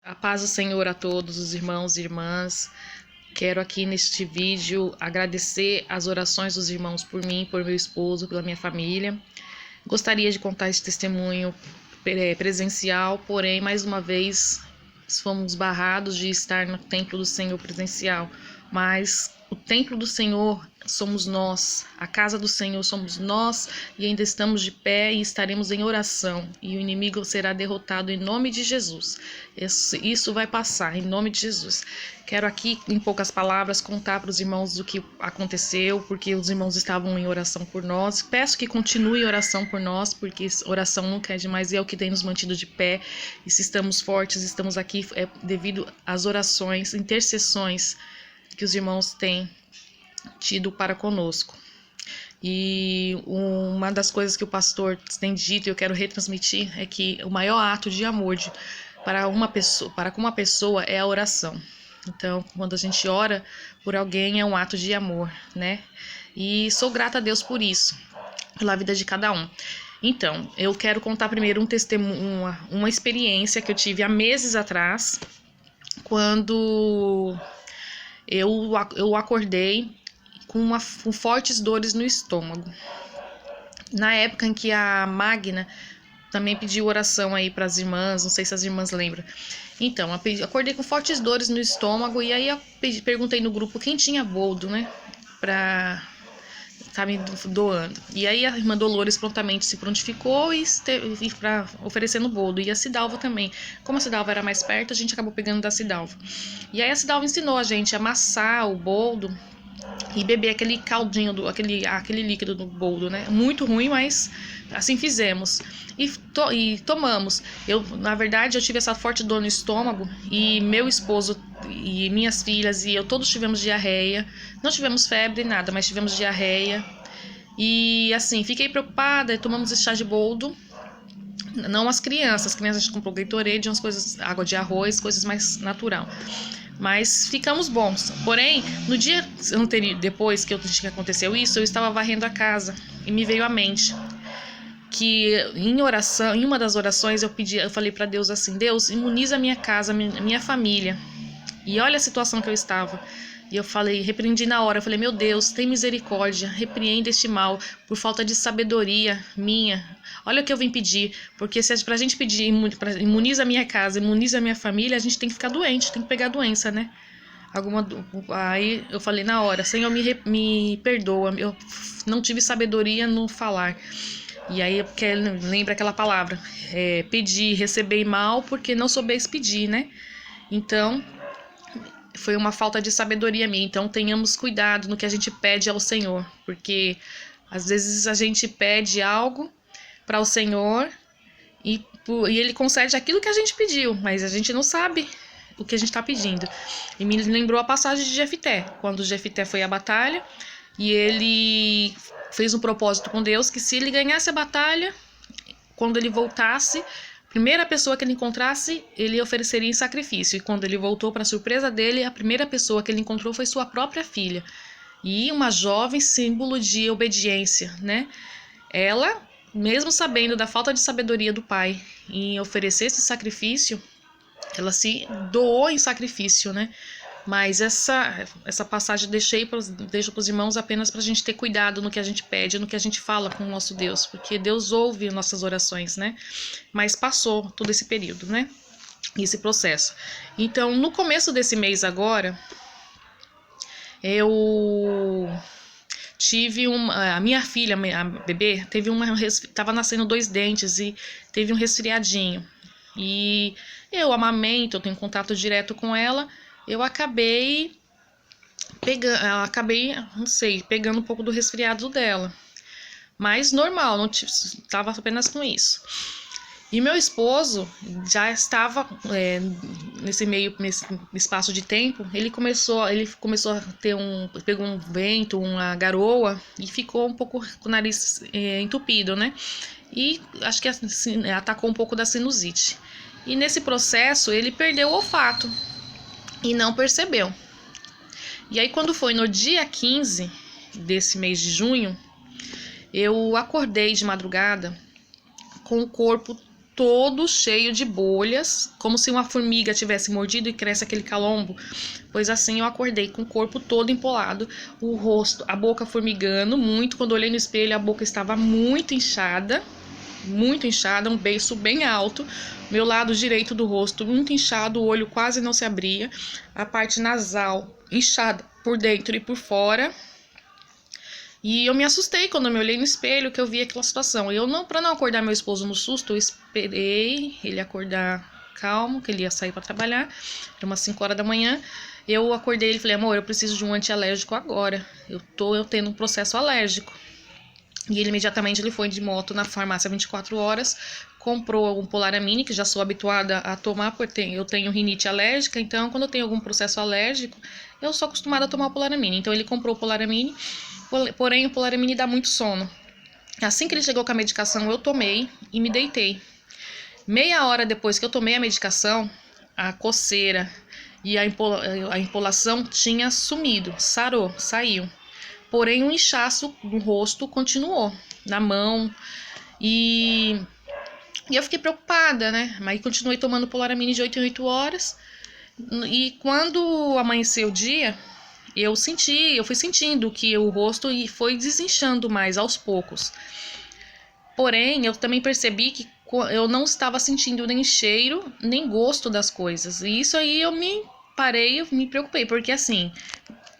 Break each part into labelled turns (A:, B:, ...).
A: A paz do Senhor a todos os irmãos e irmãs. Quero aqui neste vídeo agradecer as orações dos irmãos por mim, por meu esposo, pela minha família. Gostaria de contar esse testemunho presencial, porém, mais uma vez, fomos barrados de estar no templo do Senhor presencial. Mas o templo do Senhor somos nós, a casa do Senhor somos nós, e ainda estamos de pé e estaremos em oração, e o inimigo será derrotado em nome de Jesus. Isso vai passar em nome de Jesus. Quero aqui, em poucas palavras, contar para os irmãos o que aconteceu, porque os irmãos estavam em oração por nós. Peço que continue em oração por nós, porque oração nunca é demais e é o que tem nos mantido de pé. E se estamos fortes, estamos aqui, é devido às orações, intercessões que os irmãos têm tido para conosco. E uma das coisas que o pastor tem dito e eu quero retransmitir é que o maior ato de amor para com uma pessoa é a oração. Então, quando a gente ora por alguém, é um ato de amor, né? E sou grata a Deus por isso, pela vida de cada um. Então, eu quero contar primeiro um testemunho, uma experiência que eu tive há meses atrás, quando eu acordei com fortes dores no estômago. Na época em que a Magna também pediu oração aí para as irmãs, não sei se as irmãs lembram. Então, eu acordei com fortes dores no estômago e aí eu perguntei no grupo quem tinha boldo, né, pra tá me doando. E aí a irmã Dolores prontamente se prontificou e para oferecendo boldo. E a Cidalva também. Como a Cidalva era mais perto, a gente acabou pegando da Cidalva. E aí a Cidalva ensinou a gente a amassar o boldo e beber aquele caldinho, aquele líquido do boldo, né? Muito ruim, mas assim fizemos. E tomamos. Na verdade, eu tive essa forte dor no estômago e meu esposo e minhas filhas e eu todos tivemos diarreia. Não tivemos febre, nada, mas tivemos diarreia. E assim, fiquei preocupada, tomamos esse chá de boldo. Não as crianças a gente comprou Gatorade, umas coisas, água de arroz, coisas mais natural. Mas ficamos bons. Porém, no dia anterior, depois que aconteceu isso, eu estava varrendo a casa e me veio à mente que em oração, em uma das orações eu falei para Deus assim: Deus, imuniza a minha casa, minha família. E olha a situação que eu estava. E eu falei, repreendi na hora, eu falei, meu Deus, tem misericórdia, repreenda este mal, por falta de sabedoria minha. Olha o que eu vim pedir, porque se pra gente pedir, imuniza a minha casa, imuniza a minha família, a gente tem que ficar doente, tem que pegar doença, né? Aí eu falei na hora, Senhor, me perdoa, eu não tive sabedoria no falar. E aí lembra aquela palavra, pedir, receber mal, porque não soubeis pedir, né? Então, foi uma falta de sabedoria minha. Então, tenhamos cuidado no que a gente pede ao Senhor, porque às vezes a gente pede algo para o Senhor e Ele concede aquilo que a gente pediu, mas a gente não sabe o que a gente está pedindo. E me lembrou a passagem de Jefté, quando Jefté foi à batalha e ele fez um propósito com Deus que se ele ganhasse a batalha, quando ele voltasse, primeira pessoa que ele encontrasse, ele ofereceria em sacrifício. E quando ele voltou, para surpresa dele, a primeira pessoa que ele encontrou foi sua própria filha. E uma jovem símbolo de obediência, né? Ela, mesmo sabendo da falta de sabedoria do pai em oferecer esse sacrifício, ela se doou em sacrifício, né? Mas essa passagem deixo para os irmãos apenas para a gente ter cuidado no que a gente pede, no que a gente fala com o nosso Deus, porque Deus ouve nossas orações, né? Mas passou todo esse período, né? Esse processo. Então, no começo desse mês agora, eu tive a minha filha, a bebê, estava nascendo 2 dentes e teve um resfriadinho. E eu amamento, eu tenho contato direto com ela. Eu acabei pegando um pouco do resfriado dela. Mas normal, não estava apenas com isso. E meu esposo já estava nesse espaço de tempo, ele começou a ter pegou um vento, uma garoa e ficou um pouco com o nariz entupido, né? E acho que atacou um pouco da sinusite. E nesse processo ele perdeu o olfato e não percebeu. E aí quando foi no dia 15 desse mês de junho, eu acordei de madrugada com o corpo todo cheio de bolhas, como se uma formiga tivesse mordido e cresce aquele calombo. Pois assim eu acordei com o corpo todo empolado, o rosto, a boca formigando muito. Quando eu olhei no espelho, a boca estava muito inchada, um beiço bem alto. Meu lado direito do rosto muito inchado, o olho quase não se abria, a parte nasal inchada por dentro e por fora. E eu me assustei quando eu me olhei no espelho, que eu vi aquela situação. Para não acordar meu esposo no susto, eu esperei ele acordar calmo, que ele ia sair para trabalhar. Era umas 5 horas da manhã. Eu acordei e falei: amor, eu preciso de um antialérgico agora. Eu tendo um processo alérgico. E ele imediatamente ele foi de moto na farmácia 24 horas, comprou um Polaramine, que já sou habituada a tomar, porque eu tenho rinite alérgica. Então, quando eu tenho algum processo alérgico, eu sou acostumada a tomar o Polaramine. Então, ele comprou o Polaramine. Porém, o Polaramine dá muito sono. Assim que ele chegou com a medicação, eu tomei e me deitei. Meia hora depois que eu tomei a medicação, a coceira e a empolação tinha sumido, sarou, saiu. Porém, o inchaço no rosto continuou, na mão. E eu fiquei preocupada, né? Mas continuei tomando Polaramine de 8 em 8 horas. E quando amanheceu o dia, eu fui sentindo que o rosto foi desinchando mais aos poucos. Porém, eu também percebi que eu não estava sentindo nem cheiro, nem gosto das coisas. E isso aí eu me preocupei, porque assim,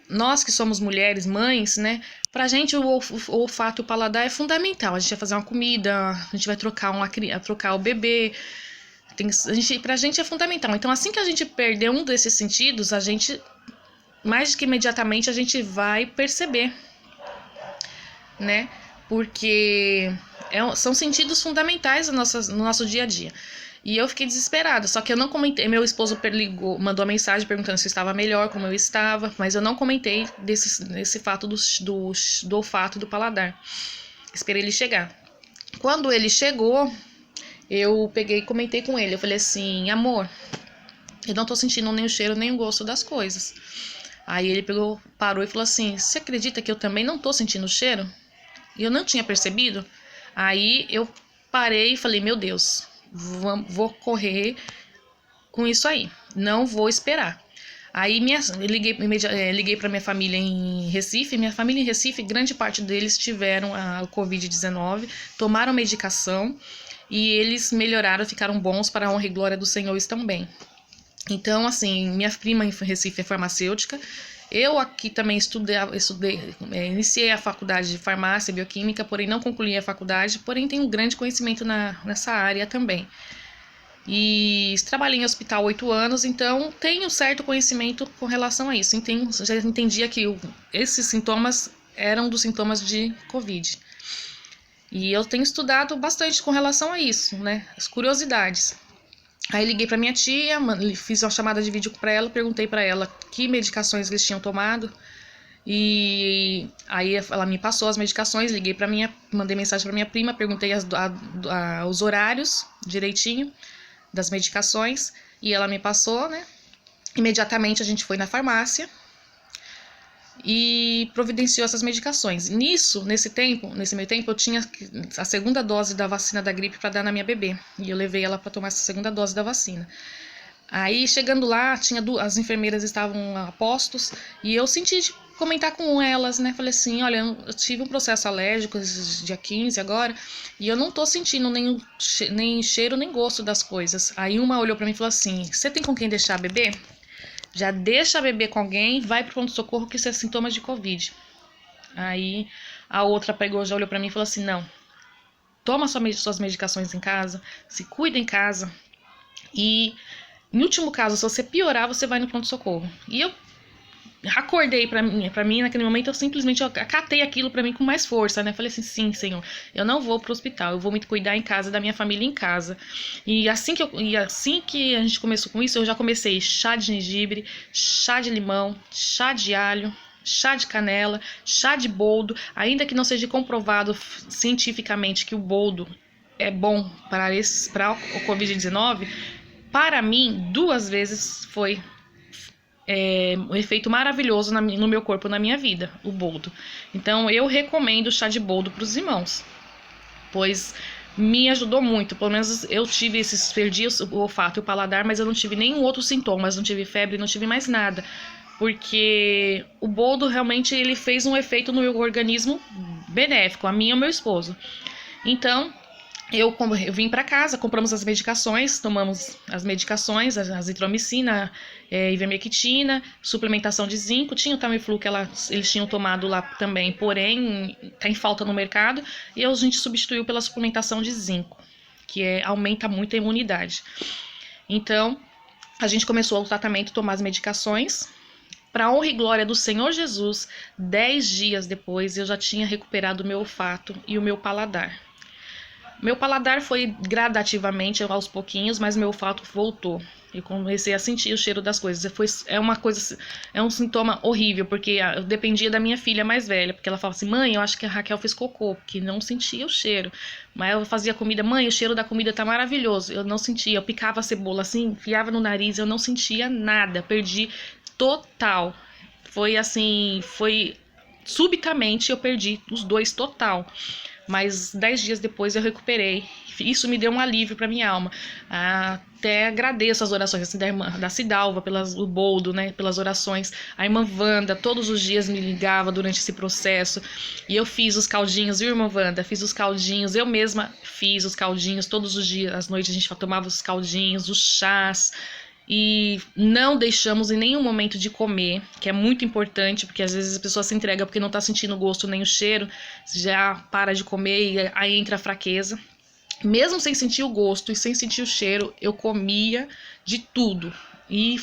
A: nós que somos mulheres, mães, né? Pra gente o olfato e o paladar é fundamental. A gente vai fazer uma comida, a gente vai trocar o bebê. Pra gente é fundamental. Então, assim que a gente perder um desses sentidos, a gente, mais que imediatamente, a gente vai perceber, né? Porque são sentidos fundamentais no nosso dia a dia. E eu fiquei desesperada, só que eu não comentei. Meu esposo mandou uma mensagem perguntando se eu estava melhor, como eu estava, mas eu não comentei desse fato do olfato e do paladar. Esperei ele chegar. Quando ele chegou, eu peguei e comentei com ele. Eu falei assim: amor, eu não tô sentindo nem o cheiro nem o gosto das coisas. Aí ele parou e falou assim: você acredita que eu também não tô sentindo o cheiro? E eu não tinha percebido? Aí eu parei e falei: meu Deus, vou correr com isso aí, não vou esperar. Aí liguei para minha família em Recife. Minha família em Recife, grande parte deles tiveram a Covid-19, tomaram medicação e eles melhoraram, ficaram bons, para a honra e glória do Senhor, estão bem. Então, assim, minha prima em Recife é farmacêutica. Eu aqui também iniciei a faculdade de farmácia e bioquímica, porém não concluí a faculdade, porém tenho um grande conhecimento nessa área também. E trabalhei em hospital 8 anos, então tenho certo conhecimento com relação a isso. Já entendia que esses sintomas eram dos sintomas de Covid. E eu tenho estudado bastante com relação a isso, né? As curiosidades. Aí liguei para minha tia, fiz uma chamada de vídeo para ela, perguntei para ela que medicações eles tinham tomado. E aí ela me passou as medicações, mandei mensagem para minha prima, perguntei os horários direitinho das medicações e ela me passou, né? Imediatamente a gente foi na farmácia e providenciou essas medicações. Nesse meio tempo, eu tinha a segunda dose da vacina da gripe para dar na minha bebê. E eu levei ela para tomar essa segunda dose da vacina. Aí, chegando lá, as enfermeiras estavam a postos e eu senti de comentar com elas, né? Falei assim: olha, eu tive um processo alérgico dia 15 agora e eu não tô sentindo nem cheiro nem gosto das coisas. Aí uma olhou para mim e falou assim: você tem com quem deixar a bebê? Já deixa a bebê com alguém, vai pro pronto-socorro que isso é sintomas de Covid. Aí a outra já olhou pra mim e falou assim: não, toma suas medicações em casa, se cuida em casa e, em último caso, se você piorar, você vai no pronto-socorro. E eu acordei pra mim naquele momento, eu simplesmente acatei aquilo pra mim com mais força, né? Falei assim: sim, Senhor, eu não vou pro hospital, eu vou me cuidar em casa, da minha família em casa. E assim que a gente começou com isso, eu já comecei chá de gengibre, chá de limão, chá de alho, chá de canela, chá de boldo. Ainda que não seja comprovado cientificamente que o boldo é bom para o Covid-19, para mim, 2 vezes foi um efeito maravilhoso no meu corpo, na minha vida, o boldo. Então, eu recomendo o chá de boldo para os irmãos, pois me ajudou muito. Pelo menos eu perdi o olfato e o paladar, mas eu não tive nenhum outro sintoma, não tive febre, não tive mais nada. Porque o boldo realmente ele fez um efeito no meu organismo benéfico, a mim e ao meu esposo. Então, eu vim para casa, compramos as medicações, tomamos as medicações, a azitromicina, ivermectina, suplementação de zinco, tinha o Tamiflu que eles tinham tomado lá também, porém está em falta no mercado, e a gente substituiu pela suplementação de zinco, que aumenta muito a imunidade. Então, a gente começou o tratamento, tomar as medicações. Para honra e glória do Senhor Jesus, 10 dias depois eu já tinha recuperado o meu olfato e o meu paladar. Meu paladar foi gradativamente, aos pouquinhos, mas meu olfato voltou. Eu comecei a sentir o cheiro das coisas. É um sintoma horrível, porque eu dependia da minha filha mais velha, porque ela falava assim: mãe, eu acho que a Raquel fez cocô, porque não sentia o cheiro. Mas eu fazia comida: mãe, o cheiro da comida tá maravilhoso. Eu não sentia, eu picava a cebola assim, enfiava no nariz, eu não sentia nada, perdi total. Foi assim, subitamente eu perdi os dois total. Mas 10 dias depois eu recuperei. Isso me deu um alívio para minha alma. Até agradeço as orações assim, da irmã da Cidalva, o boldo, né, pelas orações. A irmã Wanda todos os dias me ligava durante esse processo. E eu fiz os caldinhos, viu, irmã Wanda? Fiz os caldinhos, eu mesma fiz os caldinhos todos os dias. Às noites a gente tomava os caldinhos, os chás. E não deixamos em nenhum momento de comer, que é muito importante, porque às vezes a pessoa se entrega porque não está sentindo o gosto nem o cheiro, já para de comer e aí entra a fraqueza. Mesmo sem sentir o gosto e sem sentir o cheiro, eu comia de tudo, e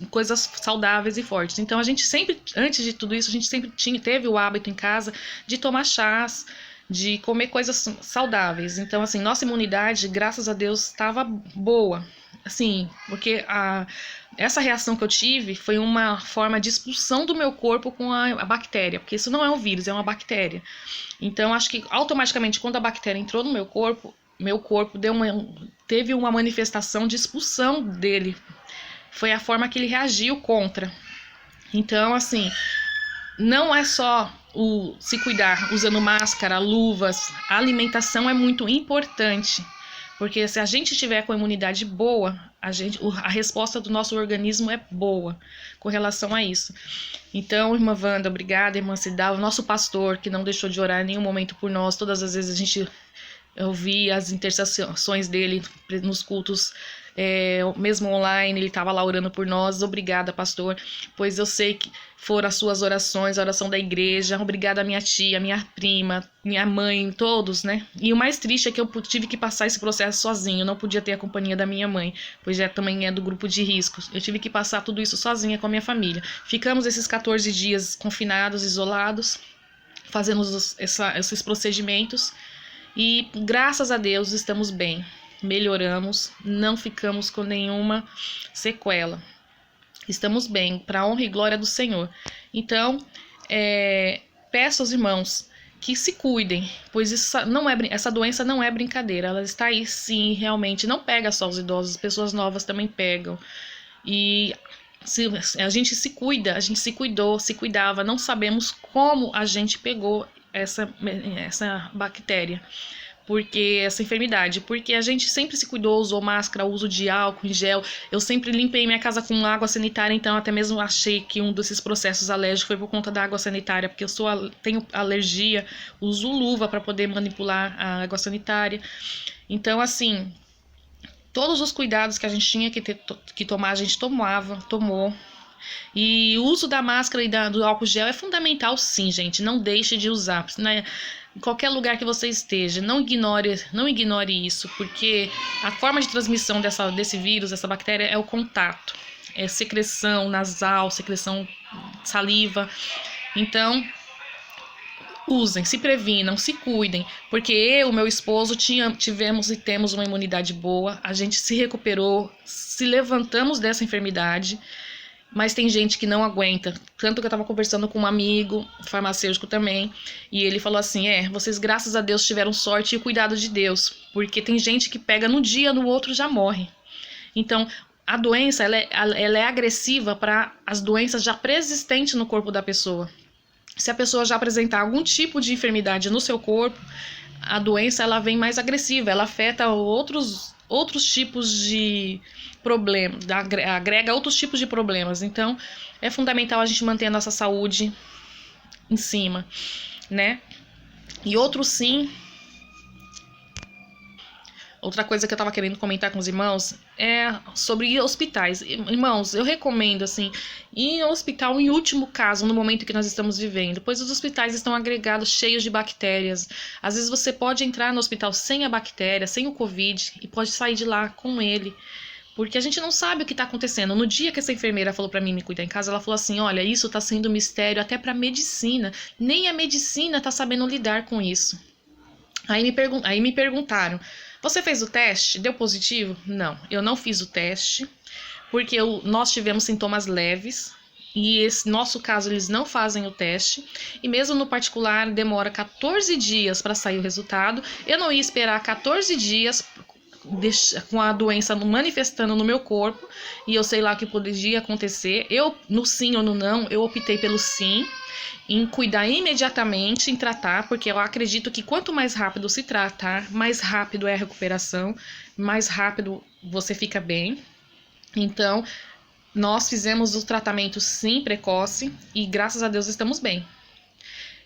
A: coisas saudáveis e fortes. Então a gente sempre, antes de tudo isso, a gente sempre teve o hábito em casa de tomar chás, de comer coisas saudáveis. Então assim, nossa imunidade, graças a Deus, estava boa. Assim, porque essa reação que eu tive foi uma forma de expulsão do meu corpo com a bactéria, porque isso não é um vírus, é uma bactéria. Então, acho que automaticamente, quando a bactéria entrou no meu corpo teve uma manifestação de expulsão dele. Foi a forma que ele reagiu contra. Então, assim, não é só se cuidar usando máscara, luvas, a alimentação é muito importante. Porque se a gente tiver com a imunidade boa, a resposta do nosso organismo é boa com relação a isso. Então, irmã Wanda, obrigada, irmã Cidal, o nosso pastor, que não deixou de orar em nenhum momento por nós. Todas as vezes eu vi as intercessões dele nos cultos, mesmo online, ele estava lá orando por nós. Obrigada, pastor, pois eu sei que foram as suas orações, a oração da igreja. Obrigada, minha tia, minha prima, minha mãe, todos, né? E o mais triste é que eu tive que passar esse processo sozinho, eu não podia ter a companhia da minha mãe, pois também é do grupo de riscos. Eu tive que passar tudo isso sozinha com a minha família. Ficamos esses 14 dias confinados, isolados, fazendo esses procedimentos, e graças a Deus estamos bem, melhoramos, não ficamos com nenhuma sequela. Estamos bem, para a honra e glória do Senhor. Então, peço aos irmãos que se cuidem, pois essa doença não é brincadeira, ela está aí sim, realmente, não pega só os idosos, pessoas novas também pegam. E a gente se cuida, a gente se cuidou, se cuidava, não sabemos como a gente pegou essa bactéria, essa enfermidade, porque a gente sempre se cuidou, usou máscara, uso de álcool em gel, eu sempre limpei minha casa com água sanitária, então até mesmo achei que um desses processos alérgicos foi por conta da água sanitária, porque tenho alergia, uso luva para poder manipular a água sanitária. Então, assim, todos os cuidados que a gente tinha que tomar, a gente tomou. E o uso da máscara e do álcool gel é fundamental, sim, gente. Não deixe de usar, né? Em qualquer lugar que você esteja, não ignore isso, porque a forma de transmissão desse vírus, dessa bactéria, é o contato. É secreção nasal, secreção saliva. Então, usem, se previnam, se cuidem, porque eu e meu esposo tivemos e temos uma imunidade boa, a gente se recuperou, se levantamos dessa enfermidade. Mas tem gente que não aguenta. Tanto que eu estava conversando com um amigo, farmacêutico também, e ele falou assim, vocês graças a Deus tiveram sorte e o cuidado de Deus, porque tem gente que pega num dia, no outro já morre. Então, a doença, ela é agressiva para as doenças já pré-existentes no corpo da pessoa. Se a pessoa já apresentar algum tipo de enfermidade no seu corpo, a doença ela vem mais agressiva, ela afeta outros tipos de problemas, agrega outros tipos de problemas. Então, é fundamental a gente manter a nossa saúde em cima, né? E outra coisa que eu tava querendo comentar com os irmãos é sobre hospitais. Irmãos, eu recomendo, assim, ir ao hospital em último caso, no momento que nós estamos vivendo, pois os hospitais estão agregados, cheios de bactérias. Às vezes você pode entrar no hospital sem a bactéria, sem o Covid, e pode sair de lá com ele. Porque a gente não sabe o que está acontecendo. No dia que essa enfermeira falou para mim me cuidar em casa, ela falou assim, olha, isso está sendo um mistério até para a medicina. Nem a medicina está sabendo lidar com isso. Aí me perguntaram, você fez o teste? Deu positivo? Não, eu não fiz o teste, porque nós tivemos sintomas leves, e esse nosso caso eles não fazem o teste, e mesmo no particular demora 14 dias para sair o resultado. Eu não ia esperar 14 dias com a doença manifestando no meu corpo, e eu sei lá o que poderia acontecer. Eu, no sim ou no não, eu optei pelo sim, em cuidar imediatamente, em tratar, porque eu acredito que quanto mais rápido se tratar, mais rápido é a recuperação, mais rápido você fica bem. Então, nós fizemos o tratamento sim precoce e graças a Deus estamos bem.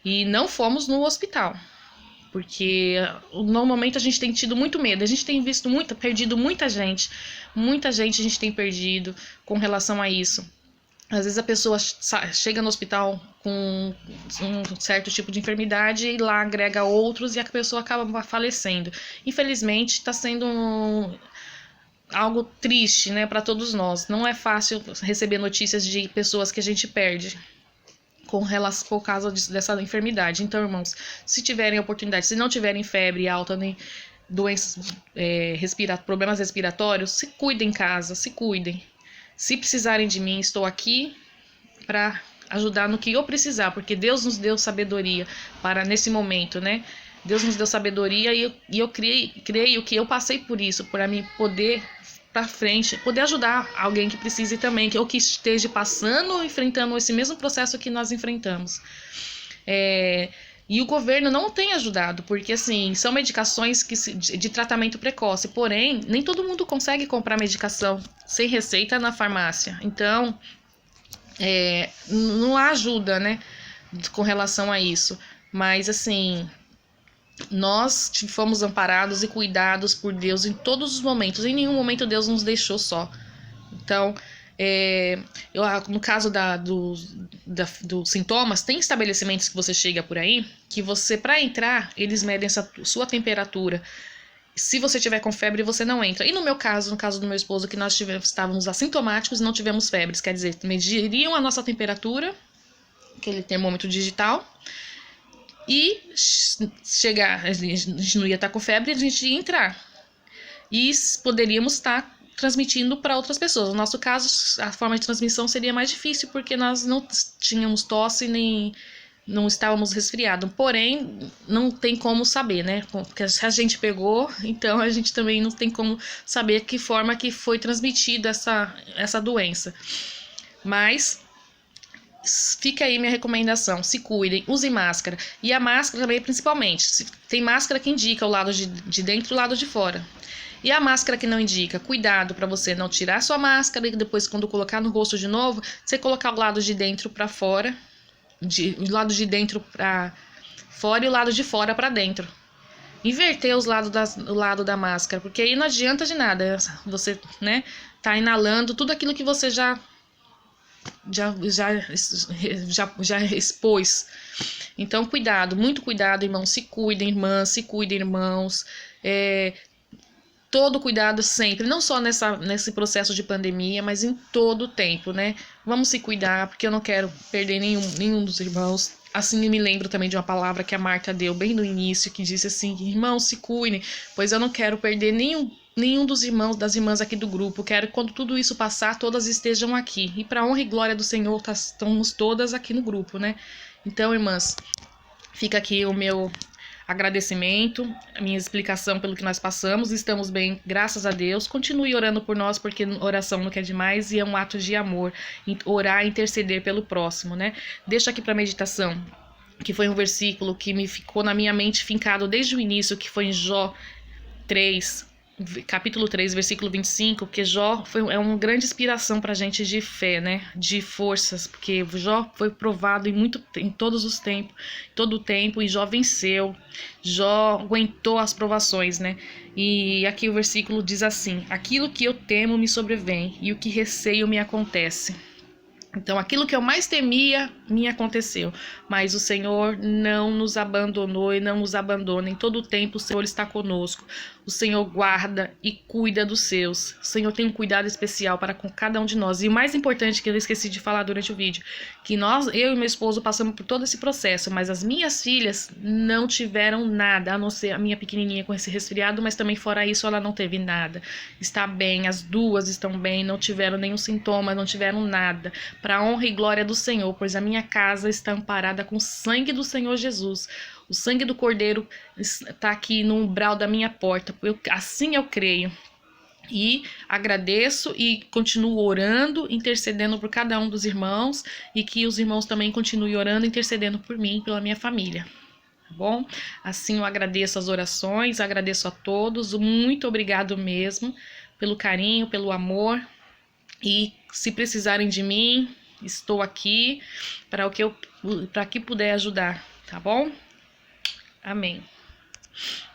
A: E não fomos no hospital, porque no momento a gente tem tido muito medo, a gente tem perdido muita gente a gente tem perdido com relação a isso. Às vezes a pessoa chega no hospital com um certo tipo de enfermidade e lá agrega outros e a pessoa acaba falecendo. Infelizmente, está sendo algo triste, né, para todos nós. Não é fácil receber notícias de pessoas que a gente perde por causa dessa enfermidade. Então, irmãos, se tiverem oportunidade, se não tiverem febre alta nem doenças, problemas respiratórios, se cuidem em casa, se cuidem. Se precisarem de mim, estou aqui para ajudar no que eu precisar, porque Deus nos deu sabedoria para nesse momento, né? Deus nos deu sabedoria e eu creio que eu passei por isso, para mim poder para frente, poder ajudar alguém que precise também, ou que esteja passando ou enfrentando esse mesmo processo que nós enfrentamos. E o governo não tem ajudado, porque assim, são medicações de tratamento precoce, porém, nem todo mundo consegue comprar medicação sem receita na farmácia. Então, não há ajuda, né, com relação a isso. Mas assim, nós fomos amparados e cuidados por Deus em todos os momentos. Em nenhum momento Deus nos deixou só. Então, no caso dos sintomas, tem estabelecimentos que você chega por aí, que você, para entrar, eles medem essa sua temperatura. Se você tiver com febre, você não entra. E no meu caso, no caso do meu esposo, que nós estávamos assintomáticos e não tivemos febres, quer dizer, mediriam a nossa temperatura, aquele termômetro digital, e a gente não ia estar com febre, a gente ia entrar. E poderíamos estar transmitindo para outras pessoas. No nosso caso, a forma de transmissão seria mais difícil, porque nós não tínhamos tosse nem não estávamos resfriados. Porém, não tem como saber, né? Porque se a gente pegou, então a gente também não tem como saber que forma que foi transmitida essa doença. Mas fica aí minha recomendação, se cuidem, usem máscara. E a máscara também, principalmente, tem máscara que indica o lado de dentro e o lado de fora. E a máscara que não indica, cuidado para você não tirar sua máscara e depois, quando colocar no rosto de novo, você colocar o lado de dentro para fora, o lado de dentro para fora e o lado de fora para dentro. Inverter o lado da máscara, porque aí não adianta de nada. Você, né, tá inalando tudo aquilo que você já expôs. Então, cuidado, muito cuidado, irmãos. Se cuidem, irmãs, se cuidem, irmãos. Todo cuidado sempre, não só nesse processo de pandemia, mas em todo o tempo, né? Vamos se cuidar, porque eu não quero perder nenhum dos irmãos. Assim, eu me lembro também de uma palavra que a Marta deu bem no início, que disse assim: irmãos, se cuidem, pois eu não quero perder nenhum dos irmãos, das irmãs aqui do grupo. Quero que quando tudo isso passar, todas estejam aqui. E para honra e glória do Senhor, estamos todas aqui no grupo, né? Então, irmãs, fica aqui o meu agradecimento, a minha explicação pelo que nós passamos. Estamos bem, graças a Deus. Continue orando por nós, porque oração não quer demais e é um ato de amor. Orar e interceder pelo próximo, né? Deixa aqui para meditação que foi um versículo que me ficou na minha mente fincado desde o início, que foi em Jó 3, capítulo 3, versículo 25, porque Jó é uma grande inspiração para a gente de fé, né? De forças, porque Jó foi provado em todos os tempos, todo o tempo, e Jó venceu. Jó aguentou as provações, né? E aqui o versículo diz assim: aquilo que eu temo me sobrevém, e o que receio me acontece. Então, aquilo que eu mais temia me aconteceu, mas o Senhor não nos abandonou e não nos abandona. Em todo o tempo, o Senhor está conosco. O Senhor guarda e cuida dos seus. O Senhor tem um cuidado especial para com cada um de nós. E o mais importante que eu esqueci de falar durante o vídeo, que eu e meu esposo passamos por todo esse processo, mas as minhas filhas não tiveram nada, a não ser a minha pequenininha com esse resfriado, mas também fora isso ela não teve nada. Está bem, as duas estão bem, não tiveram nenhum sintoma, não tiveram nada. Para a honra e glória do Senhor, pois a minha casa está amparada com o sangue do Senhor Jesus. O sangue do Cordeiro está aqui no umbral da minha porta. Assim eu creio. E agradeço e continuo orando, intercedendo por cada um dos irmãos, e que os irmãos também continuem orando, intercedendo por mim e pela minha família. Tá bom? Assim eu agradeço as orações, agradeço a todos. Muito obrigado mesmo pelo carinho, pelo amor. E se precisarem de mim, estou aqui para que puder ajudar, tá bom? Amém.